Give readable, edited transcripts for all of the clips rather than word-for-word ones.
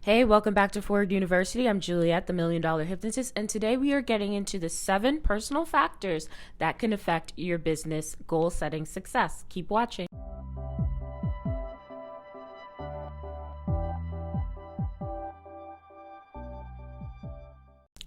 Hey, welcome back to Ford University. I'm Juliet, the $1 Million Hypnotist, and today we are getting into the 7 personal factors that can affect your business goal-setting success. Keep watching.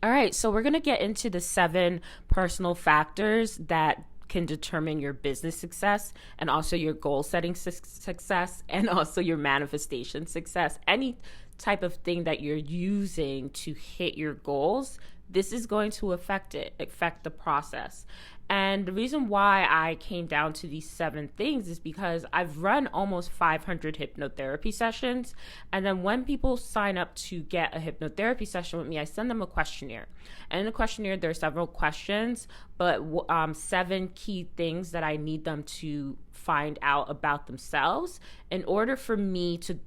All right, so we're going to get into the 7 personal factors that can determine your business success and also your goal-setting success and also your manifestation success. Any type of thing that you're using to hit your goals, this is going to affect the process. And the reason why I came down to these 7 things is because I've run almost 500 hypnotherapy sessions. And then when people sign up to get a hypnotherapy session with me, I send them a questionnaire. And in the questionnaire, there are several questions, but 7 key things that I need them to find out about themselves in order for me to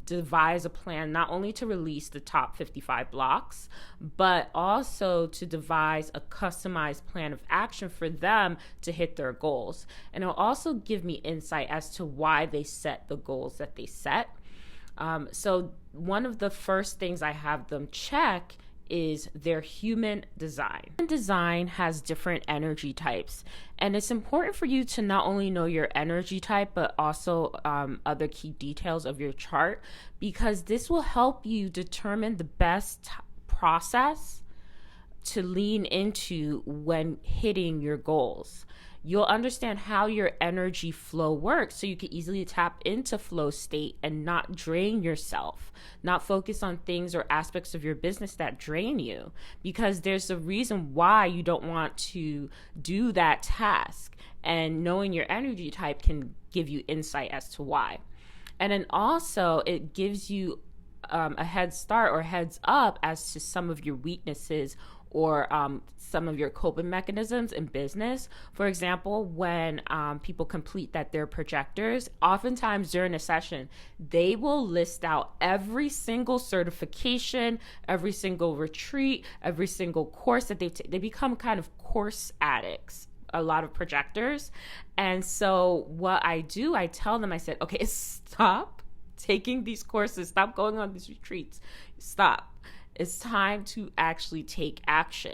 devise a plan not only to release the top 55 blocks, but also to devise a customized plan of action for them to hit their goals. And it'll also give me insight as to why they set the goals that they set. So one of the first things I have them check is their human design. Design has different energy types, and it's important for you to not only know your energy type, but also other key details of your chart, because this will help you determine the best process to lean into when hitting your goals. You'll understand how your energy flow works so you can easily tap into flow state and not drain yourself, not focus on things or aspects of your business that drain you, because there's a reason why you don't want to do that task. And knowing your energy type can give you insight as to why. And then also it gives you a head start or heads up as to some of your weaknesses or some of your coping mechanisms in business. For example, when people complete that they're projectors, oftentimes during a session, they will list out every single certification, every single retreat, every single course that they become kind of course addicts, a lot of projectors. And so what I do, I tell them, I said, okay, stop taking these courses, stop going on these retreats, stop. It's time to actually take action.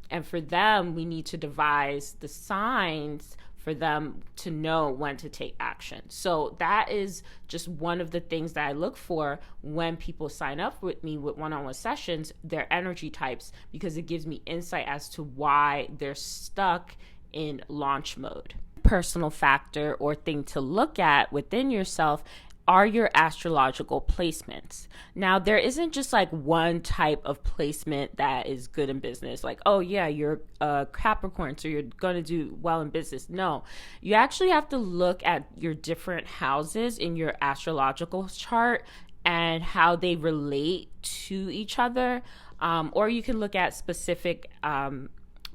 And for them, we need to devise the signs for them to know when to take action. So that is just one of the things that I look for when people sign up with me with one-on-one sessions, their energy types, because it gives me insight as to why they're stuck in launch mode. Personal factor or thing to look at within yourself are your astrological placements. Now, there isn't just like one type of placement that is good in business. Like, oh yeah, you're a Capricorn, so you're going to do well in business. No, you actually have to look at your different houses in your astrological chart and how they relate to each other. Or you can look at specific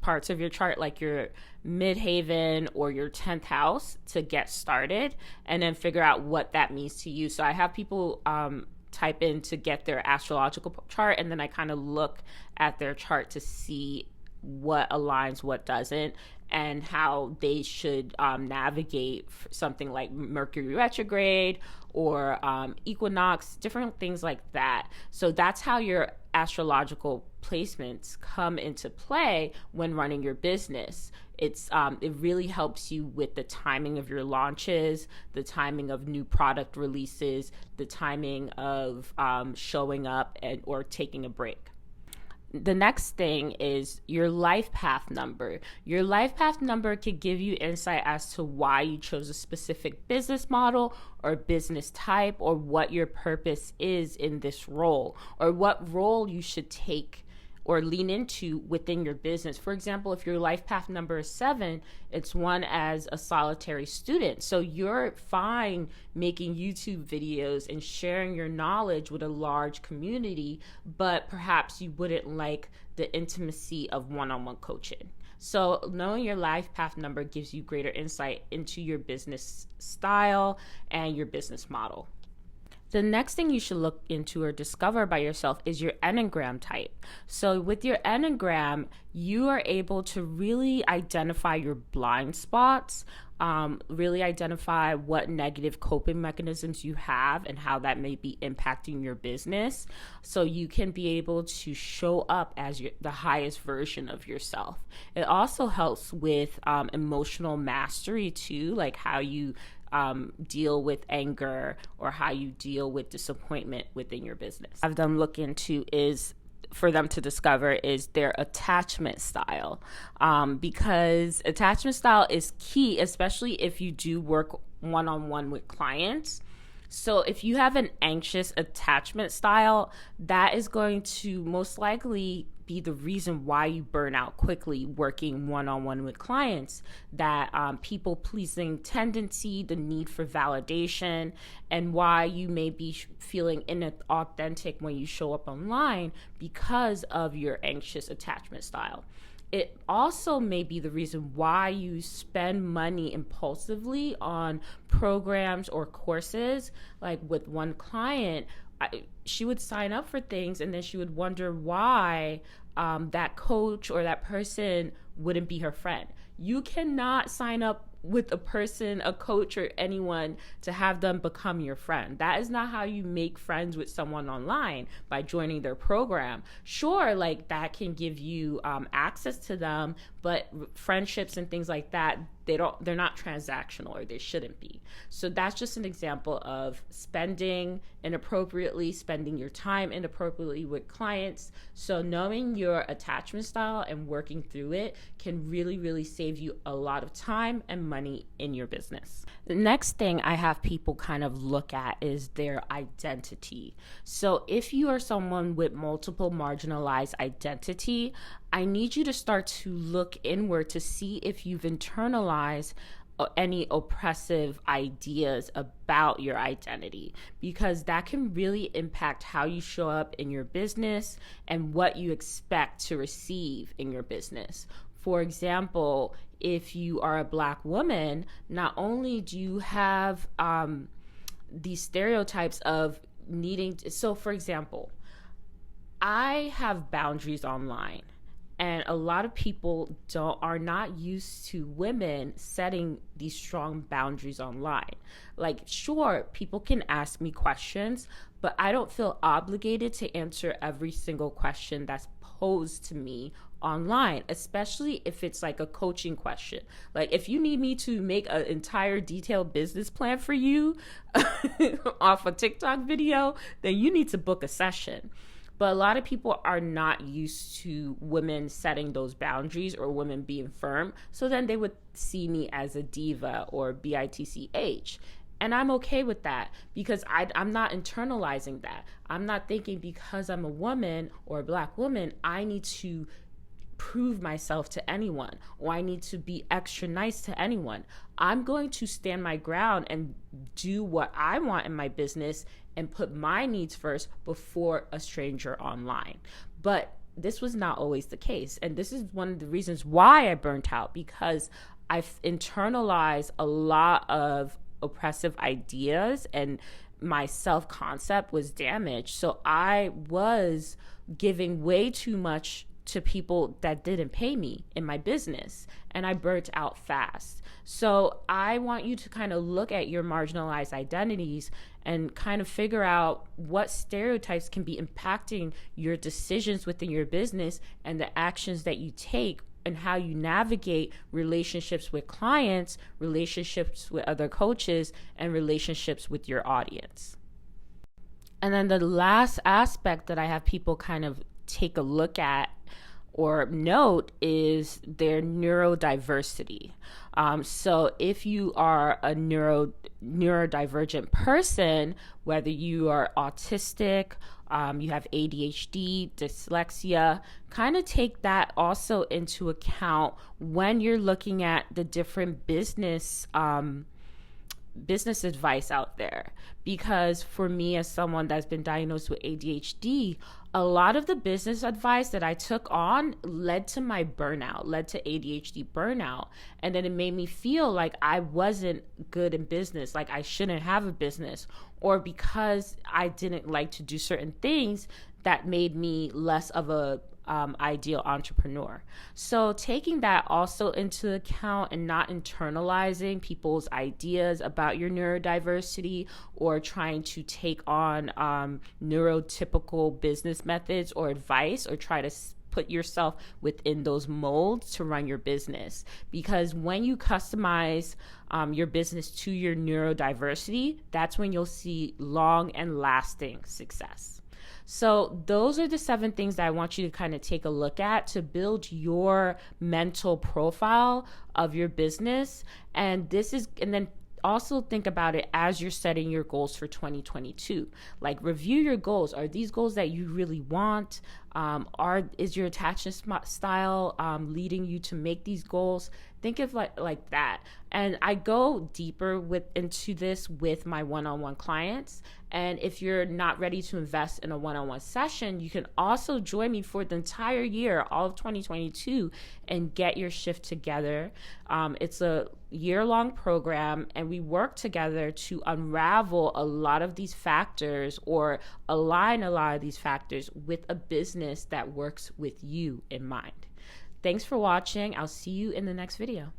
parts of your chart, like your midhaven or your 10th house, to get started and then figure out what that means to you. So I have people type in to get their astrological chart, and then I kind of look at their chart to see what aligns, what doesn't, and how they should navigate something like Mercury retrograde or equinox, different things like that. So that's how your astrological placements come into play when running your business. It really helps you with the timing of your launches, the timing of new product releases, the timing of showing up or taking a break. The next thing is your life path number. Your life path number could give you insight as to why you chose a specific business model or business type, or what your purpose is in this role, or what role you should take or lean into within your business. For example, if your life path number is 7, it's one as a solitary student. So you're fine making YouTube videos and sharing your knowledge with a large community, but perhaps you wouldn't like the intimacy of one-on-one coaching. So knowing your life path number gives you greater insight into your business style and your business model. The next thing you should look into or discover by yourself is your Enneagram type. So with your Enneagram, you are able to really identify your blind spots, really identify what negative coping mechanisms you have and how that may be impacting your business, so you can be able to show up as the highest version of yourself. It also helps with emotional mastery too, like how you deal with anger or how you deal with disappointment within your business. Have them look into is for them to discover is their attachment style, because attachment style is key, especially if you do work one-on-one with clients. So if you have an anxious attachment style, that is going to most likely be the reason why you burn out quickly working one-on-one with clients. That people-pleasing tendency, the need for validation, and why you may be feeling inauthentic when you show up online because of your anxious attachment style. It also may be the reason why you spend money impulsively on programs or courses. Like with one client, she would sign up for things and then she would wonder why that coach or that person wouldn't be her friend. You cannot sign up with a person, a coach, or anyone to have them become your friend. That is not how you make friends with someone online, by joining their program. Sure, like that can give you access to them, but friendships and things like that, they're not transactional, or they shouldn't be. So that's just an example of spending inappropriately, spending your time inappropriately with clients. So knowing your attachment style and working through it can really, really save you a lot of time and money in your business. The next thing I have people kind of look at is their identity. So if you are someone with multiple marginalized identity, I need you to start to look inward to see if you've internalized any oppressive ideas about your identity, because that can really impact how you show up in your business and what you expect to receive in your business. For example, if you are a Black woman, not only do you have these stereotypes of needing to, so for example, I have boundaries online. And a lot of people are not used to women setting these strong boundaries online. Like, sure, people can ask me questions, but I don't feel obligated to answer every single question that's posed to me online, especially if it's like a coaching question. Like, if you need me to make an entire detailed business plan for you off a TikTok video, then you need to book a session. But a lot of people are not used to women setting those boundaries or women being firm. So then they would see me as a diva or bitch. And I'm okay with that, because I'm not internalizing that. I'm not thinking because I'm a woman or a Black woman, I need to prove myself to anyone, or I need to be extra nice to anyone. I'm going to stand my ground and do what I want in my business and put my needs first before a stranger online. But this was not always the case. And this is one of the reasons why I burnt out, because I've internalized a lot of oppressive ideas and my self-concept was damaged. So I was giving way too much to people that didn't pay me in my business, and I burnt out fast. So I want you to kind of look at your marginalized identities and kind of figure out what stereotypes can be impacting your decisions within your business and the actions that you take, and how you navigate relationships with clients, relationships with other coaches, and relationships with your audience. And then the last aspect that I have people kind of take a look at or note is their neurodiversity. So if you are a neurodivergent person, whether you are autistic, you have ADHD, dyslexia, kind of take that also into account when you're looking at the different business advice out there. Because for me, as someone that's been diagnosed with ADHD, a lot of the business advice that I took on led to my burnout, led to ADHD burnout. And then it made me feel like I wasn't good in business, like I shouldn't have a business, or because I didn't like to do certain things that made me less of a ideal entrepreneur. So taking that also into account and not internalizing people's ideas about your neurodiversity or trying to take on neurotypical business methods or advice, or try to put yourself within those molds to run your business. Because when you customize your business to your neurodiversity, that's when you'll see long and lasting success. So those are the 7 things that I want you to kind of take a look at to build your mental profile of your business. And then also think about it as you're setting your goals for 2022. Like, review your goals. Are these goals that you really want? Is your attachment style leading you to make these goals? Think of like that. And I go deeper into this with my one-on-one clients. And if you're not ready to invest in a one-on-one session, you can also join me for the entire year, all of 2022, and get your shift together. It's a year-long program, and we work together to unravel a lot of these factors, or align a lot of these factors with a business that works with you in mind. Thanks for watching. I'll see you in the next video.